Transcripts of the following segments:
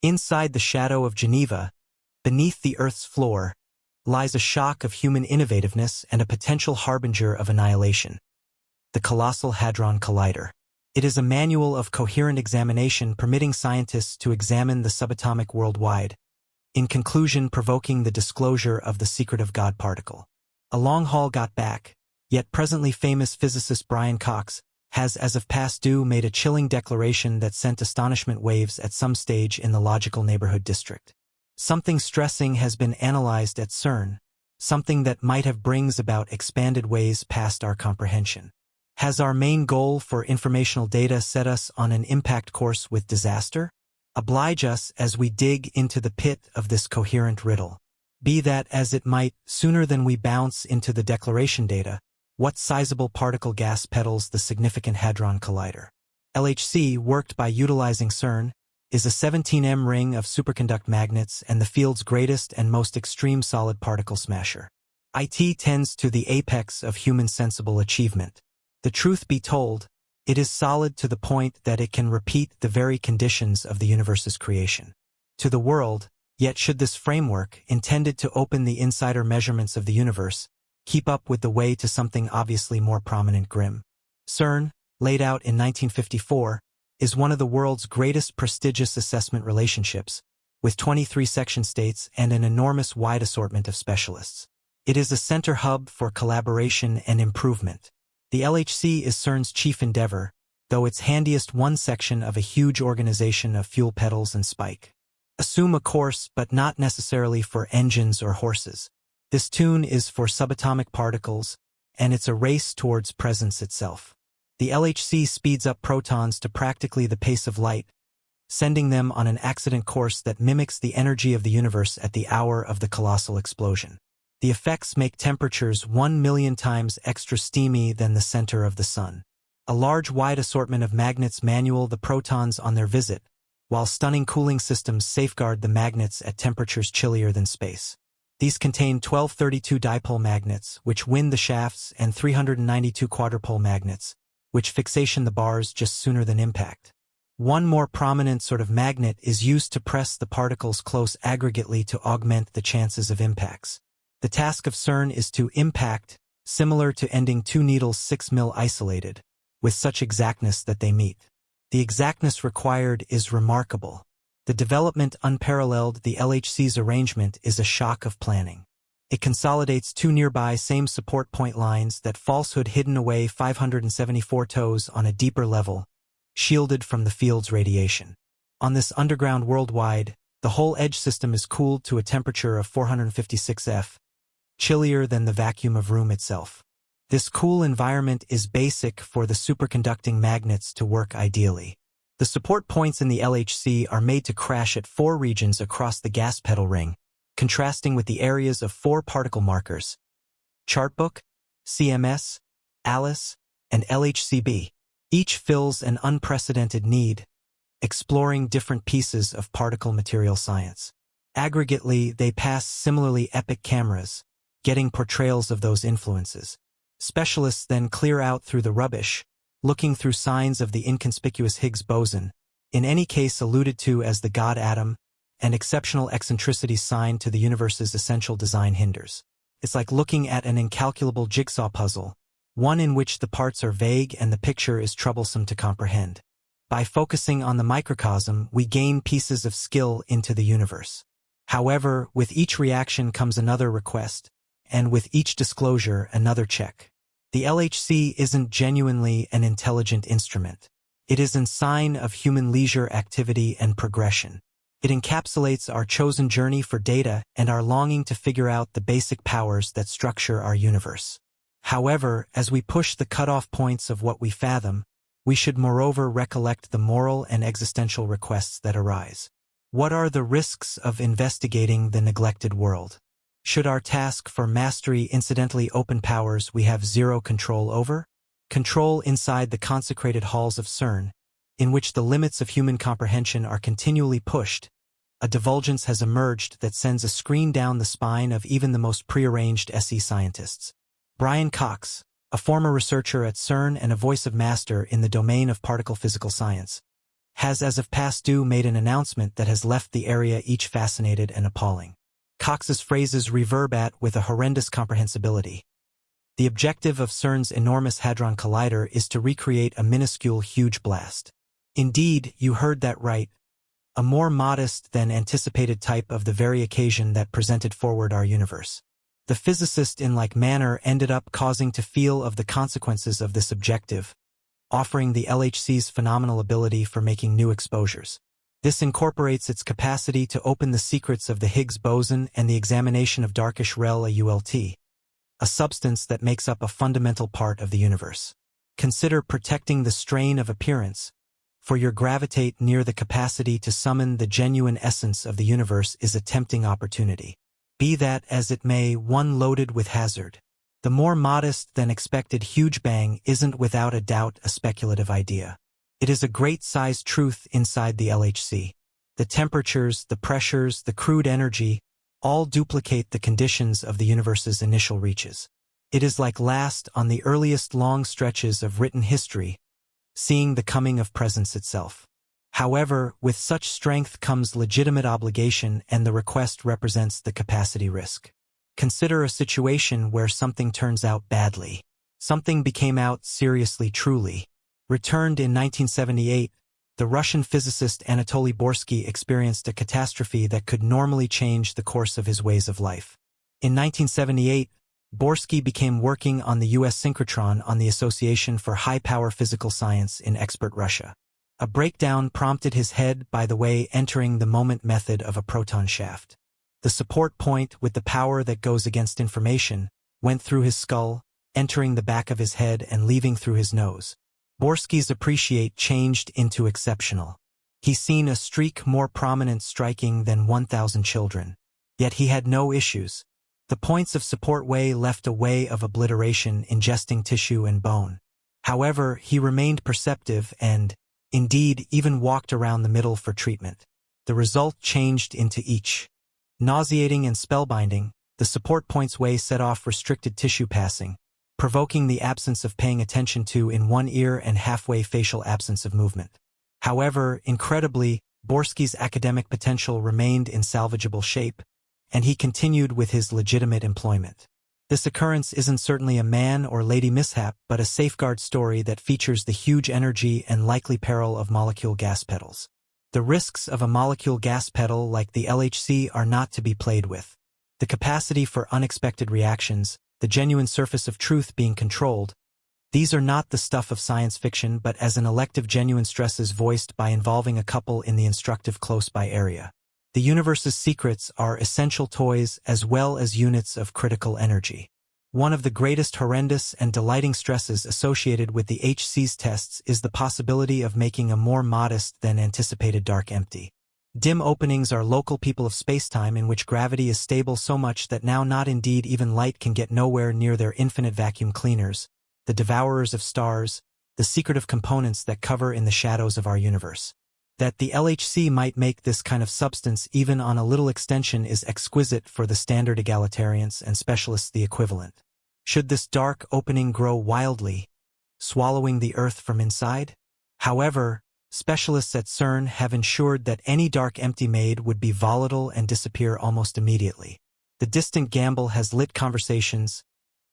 Inside the shadow of Geneva, beneath the Earth's floor, lies a shock of human innovativeness and a potential harbinger of annihilation. The Colossal Hadron Collider. It is a manual of coherent examination permitting scientists to examine the subatomic worldwide, in conclusion provoking the disclosure of the secret of God particle. A long haul got back, yet presently famous physicist Brian Cox has as of past due made a chilling declaration that sent astonishment waves at some stage in the logical neighborhood district. Something stressing has been analyzed at CERN, something that might have brings about expanded ways past our comprehension. Has our main goal for informational data set us on an impact course with disaster? Oblige us as we dig into the pit of this coherent riddle. Be that as it might, sooner than we bounce into the declaration data, what sizable particle gas pedals the significant Hadron Collider? LHC, worked by utilizing CERN, is a 17M ring of superconduct magnets and the field's greatest and most extreme solid particle smasher. IT tends to the apex of human sensible achievement. The truth be told, it is solid to the point that it can repeat the very conditions of the universe's creation. To the world, yet should this framework, intended to open the insider measurements of the universe, keep up with the way to something obviously more prominent grim. CERN, laid out in 1954, is one of the world's greatest prestigious assessment relationships, with 23 section states and an enormous wide assortment of specialists. It is a center hub for collaboration and improvement. The LHC is CERN's chief endeavor, though its handiest one section of a huge organization of fuel pedals and spike. Assume a course, but not necessarily for engines or horses. This tune is for subatomic particles, and it's a race towards presence itself. The LHC speeds up protons to practically the pace of light, sending them on an accident course that mimics the energy of the universe at the hour of the colossal explosion. The effects make temperatures 1 million times extra steamy than the center of the sun. A large wide assortment of magnets manual the protons on their visit, while stunning cooling systems safeguard the magnets at temperatures chillier than space. These contain 1232 dipole magnets, which wind the shafts, and 392 quadrupole magnets, which fixation the bars just sooner than impact. One more prominent sort of magnet is used to press the particles close aggregately to augment the chances of impacts. The task of CERN is to impact, similar to ending two needles 6 mil isolated, with such exactness that they meet. The exactness required is remarkable. The development unparalleled. The LHC's arrangement is a shock of planning. It consolidates two nearby same support point lines that falsehood hidden away 574 toes on a deeper level, shielded from the field's radiation. On this underground worldwide, the whole edge system is cooled to a temperature of 456 F, chillier than the vacuum of room itself. This cool environment is basic for the superconducting magnets to work ideally. The support points in the LHC are made to crash at 4 regions across the gas pedal ring, contrasting with the areas of 4 particle markers: Chartbook, CMS, ALICE, and LHCb. Each fills an unprecedented need, exploring different pieces of particle material science. Aggregately, they pass similarly epic cameras, getting portrayals of those influences. Specialists then clear out through the rubbish, looking through signs of the inconspicuous Higgs boson, in any case alluded to as the God atom, and exceptional eccentricity signed to the universe's essential design hinders. It's like looking at an incalculable jigsaw puzzle, one in which the parts are vague and the picture is troublesome to comprehend. By focusing on the microcosm, we gain pieces of skill into the universe. However, with each reaction comes another request, and with each disclosure another check. The LHC isn't genuinely an intelligent instrument. It is a sign of human leisure, activity, and progression. It encapsulates our chosen journey for data and our longing to figure out the basic powers that structure our universe. However, as we push the cutoff points of what we fathom, we should moreover recollect the moral and existential requests that arise. What are the risks of investigating the neglected world? Should our task for mastery incidentally open powers we have zero control over? Control inside the consecrated halls of CERN, in which the limits of human comprehension are continually pushed, a divulgence has emerged that sends a screen down the spine of even the most prearranged SE scientists. Brian Cox, a former researcher at CERN and a voice of master in the domain of particle physical science, has as of past due made an announcement that has left the area each fascinated and appalling. Cox's phrases reverberate with a horrendous comprehensibility. The objective of CERN's enormous Hadron Collider is to recreate a minuscule huge blast. Indeed, you heard that right, a more modest than anticipated type of the very occasion that presented forward our universe. The physicist in like manner ended up causing to feel of the consequences of this objective, offering the LHC's phenomenal ability for making new exposures. This incorporates its capacity to open the secrets of the Higgs boson and the examination of darkish rel AULT, a substance that makes up a fundamental part of the universe. Consider protecting the strain of appearance, for your gravitate near the capacity to summon the genuine essence of the universe is a tempting opportunity. Be that as it may, one loaded with hazard. The more modest than expected huge bang isn't without a doubt a speculative idea. It is a great-sized truth inside the LHC. The temperatures, the pressures, the crude energy, all duplicate the conditions of the universe's initial reaches. It is like last on the earliest long stretches of written history, seeing the coming of presence itself. However, with such strength comes legitimate obligation, and the request represents the capacity risk. Consider a situation where something turns out badly. Something became out seriously truly. Returned in 1978, the Russian physicist Anatoly Borsky experienced a catastrophe that could normally change the course of his ways of life. In 1978, Borsky began working on the U.S. synchrotron on the Association for High-Power Physical Science in expert Russia. A breakdown prompted his head by the way entering the moment method of a proton shaft. The support point with the power that goes against information went through his skull, entering the back of his head and leaving through his nose. Borsky's appreciate changed into exceptional. He seen a streak more prominent striking than 1,000 children. Yet he had no issues. The points of support way left a way of obliteration ingesting tissue and bone. However, he remained perceptive and, indeed, even walked around the middle for treatment. The result changed into each. Nauseating and spellbinding, the support points way set off restricted tissue passing, provoking the absence of paying attention to in one ear and halfway facial absence of movement. However, incredibly, Borsky's academic potential remained in salvageable shape, and he continued with his legitimate employment. This occurrence isn't certainly a man or lady mishap, but a safeguard story that features the huge energy and likely peril of molecule gas pedals. The risks of a molecule gas pedal like the LHC are not to be played with. The capacity for unexpected reactions, the genuine surface of truth being controlled, these are not the stuff of science fiction but as an elective genuine stresses voiced by involving a couple in the instructive close-by area. The universe's secrets are essential toys as well as units of critical energy. One of the greatest horrendous and delighting stresses associated with the HC's tests is the possibility of making a more modest than anticipated dark empty. Dim openings are local people of spacetime in which gravity is stable so much that now not indeed even light can get nowhere near their infinite vacuum cleaners, the devourers of stars, the secretive components that cover in the shadows of our universe. That the LHC might make this kind of substance even on a little extension is exquisite for the standard egalitarians and specialists the equivalent. Should this dark opening grow wildly, swallowing the Earth from inside? However, specialists at CERN have ensured that any dark empty made would be volatile and disappear almost immediately. The distant gamble has lit conversations,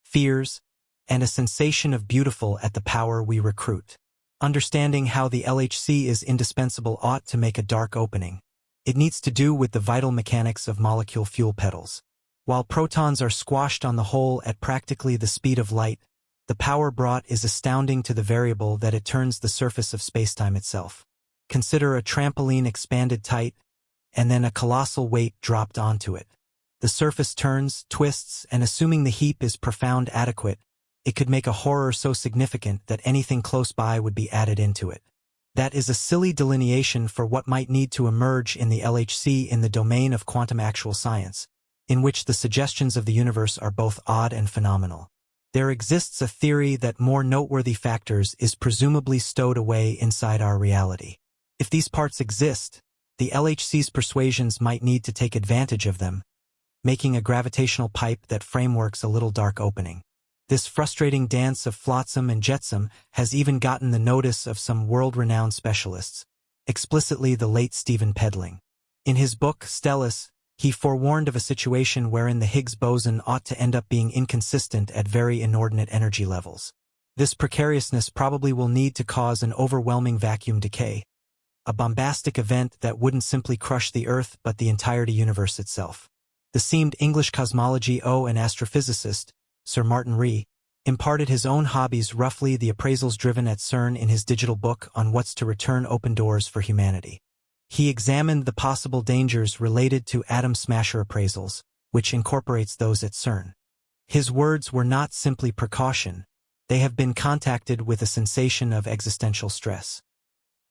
fears, and a sensation of beautiful at the power we recruit. Understanding how the LHC is indispensable ought to make a dark opening. It needs to do with the vital mechanics of molecule fuel petals. While protons are squashed on the whole at practically the speed of light, the power brought is astounding to the variable that it turns the surface of spacetime itself. Consider a trampoline expanded tight, and then a colossal weight dropped onto it. The surface turns, twists, and assuming the heap is profound adequate, it could make a horror so significant that anything close by would be added into it. That is a silly delineation for what might need to emerge in the LHC in the domain of quantum actual science, in which the suggestions of the universe are both odd and phenomenal. There exists a theory that more noteworthy factors is presumably stowed away inside our reality. If these parts exist, the LHC's persuasions might need to take advantage of them, making a gravitational pipe that frameworks a little dark opening. This frustrating dance of flotsam and jetsam has even gotten the notice of some world-renowned specialists. explicitly the late Stephen Pedling. In his book, Stellus, he forewarned of a situation wherein the Higgs boson ought to end up being inconsistent at very inordinate energy levels. This precariousness probably will need to cause an overwhelming vacuum decay, a bombastic event that wouldn't simply crush the Earth but the entirety universe itself. The seamed English cosmology and astrophysicist, Sir Martin Ree, imparted his own hobbies roughly the appraisals driven at CERN in his digital book on what's to return open doors for humanity. He examined the possible dangers related to atom smasher appraisals, which incorporates those at CERN. His words were not simply precaution, they have been contacted with a sensation of existential stress.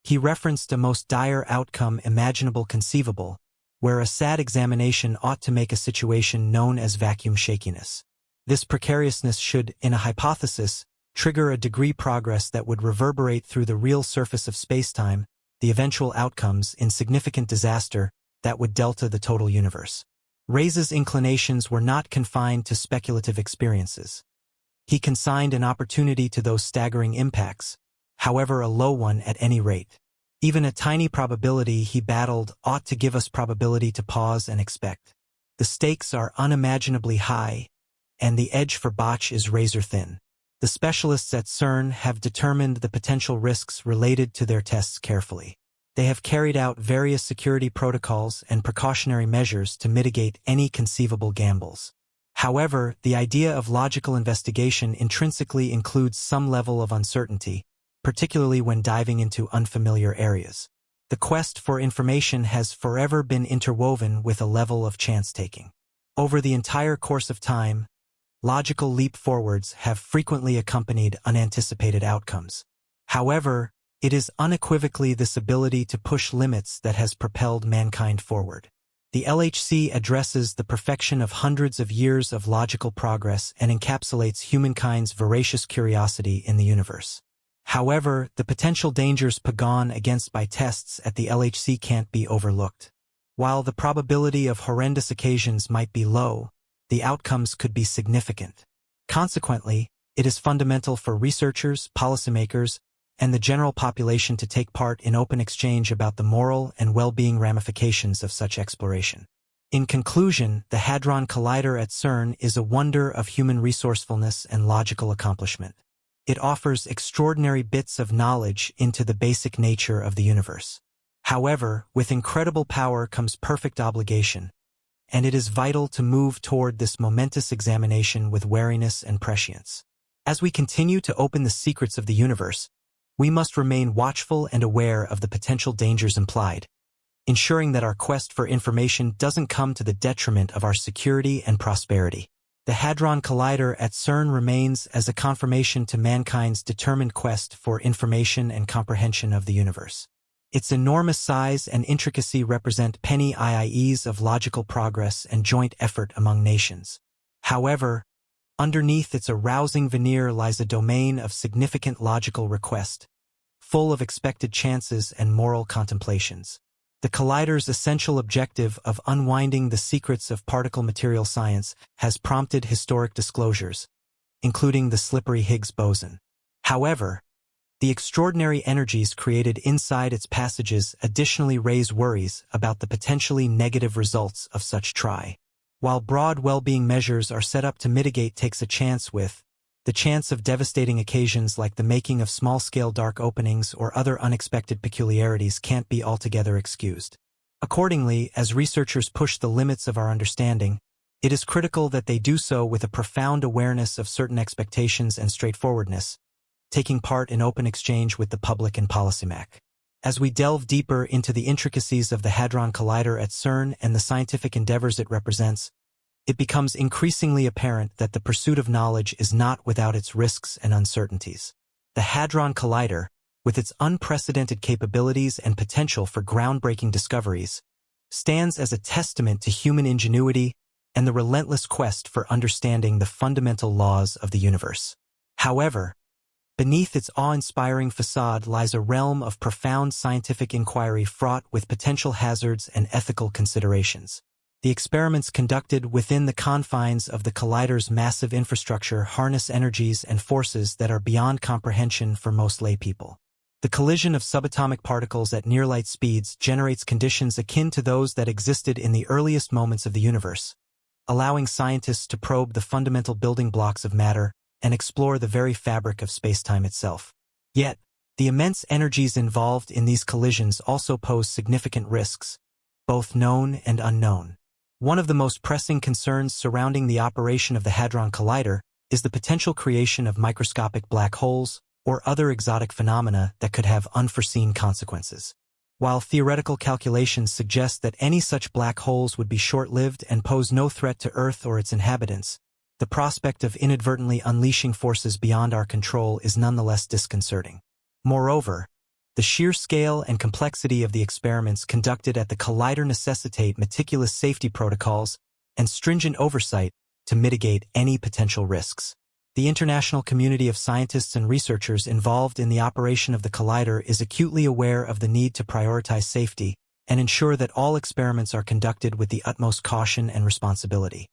He referenced a most dire outcome imaginable conceivable, where a sad examination ought to make a situation known as vacuum shakiness. This precariousness should, in a hypothesis, trigger a degree progress that would reverberate through the real surface of spacetime, the eventual outcomes in significant disaster that would delta the total universe. Ree's inclinations were not confined to speculative experiences. He consigned an opportunity to those staggering impacts, however a low one at any rate. Even a tiny probability he battled ought to give us probability to pause and expect. The stakes are unimaginably high, and the edge for botch is razor-thin. The specialists at CERN have determined the potential risks related to their tests carefully. They have carried out various security protocols and precautionary measures to mitigate any conceivable gambles. However, the idea of logical investigation intrinsically includes some level of uncertainty, particularly when diving into unfamiliar areas. The quest for information has forever been interwoven with a level of chance-taking. Over the entire course of time, logical leap forwards have frequently accompanied unanticipated outcomes. However, it is unequivocally this ability to push limits that has propelled mankind forward. The LHC addresses the perfection of hundreds of years of logical progress and encapsulates humankind's voracious curiosity in the universe. However, the potential dangers pagone against by tests at the LHC can't be overlooked. While the probability of horrendous occasions might be low, the outcomes could be significant. Consequently, it is fundamental for researchers, policymakers, and the general population to take part in open exchange about the moral and well-being ramifications of such exploration. In conclusion, the Hadron Collider at CERN is a wonder of human resourcefulness and logical accomplishment. It offers extraordinary bits of knowledge into the basic nature of the universe. However, with incredible power comes perfect obligation, and it is vital to move toward this momentous examination with wariness and prescience. As we continue to open the secrets of the universe, we must remain watchful and aware of the potential dangers implied, ensuring that our quest for information doesn't come to the detriment of our security and prosperity. The Hadron Collider at CERN remains as a confirmation to mankind's determined quest for information and comprehension of the universe. Its enormous size and intricacy represent penny IIEs of logical progress and joint effort among nations. However, underneath its arousing veneer lies a domain of significant logical request, full of expected chances and moral contemplations. The collider's essential objective of unwinding the secrets of particle material science has prompted historic disclosures, including the slippery Higgs boson. However, the extraordinary energies created inside its passages additionally raise worries about the potentially negative results of such try. While broad well-being measures are set up to mitigate takes a chance with, the chance of devastating occasions like the making of small-scale dark openings or other unexpected peculiarities can't be altogether excused. Accordingly, as researchers push the limits of our understanding, it is critical that they do so with a profound awareness of certain expectations and straightforwardness, taking part in open exchange with the public and policymak. As we delve deeper into the intricacies of the Hadron Collider at CERN and the scientific endeavors it represents, it becomes increasingly apparent that the pursuit of knowledge is not without its risks and uncertainties. The Hadron Collider, with its unprecedented capabilities and potential for groundbreaking discoveries, stands as a testament to human ingenuity and the relentless quest for understanding the fundamental laws of the universe. However, beneath its awe-inspiring facade lies a realm of profound scientific inquiry fraught with potential hazards and ethical considerations. The experiments conducted within the confines of the collider's massive infrastructure harness energies and forces that are beyond comprehension for most laypeople. The collision of subatomic particles at near-light speeds generates conditions akin to those that existed in the earliest moments of the universe, allowing scientists to probe the fundamental building blocks of matter and explore the very fabric of spacetime itself. Yet, the immense energies involved in these collisions also pose significant risks, both known and unknown. One of the most pressing concerns surrounding the operation of the Hadron Collider is the potential creation of microscopic black holes or other exotic phenomena that could have unforeseen consequences. While theoretical calculations suggest that any such black holes would be short-lived and pose no threat to Earth or its inhabitants, the prospect of inadvertently unleashing forces beyond our control is nonetheless disconcerting. Moreover, the sheer scale and complexity of the experiments conducted at the collider necessitate meticulous safety protocols and stringent oversight to mitigate any potential risks. The international community of scientists and researchers involved in the operation of the collider is acutely aware of the need to prioritize safety and ensure that all experiments are conducted with the utmost caution and responsibility.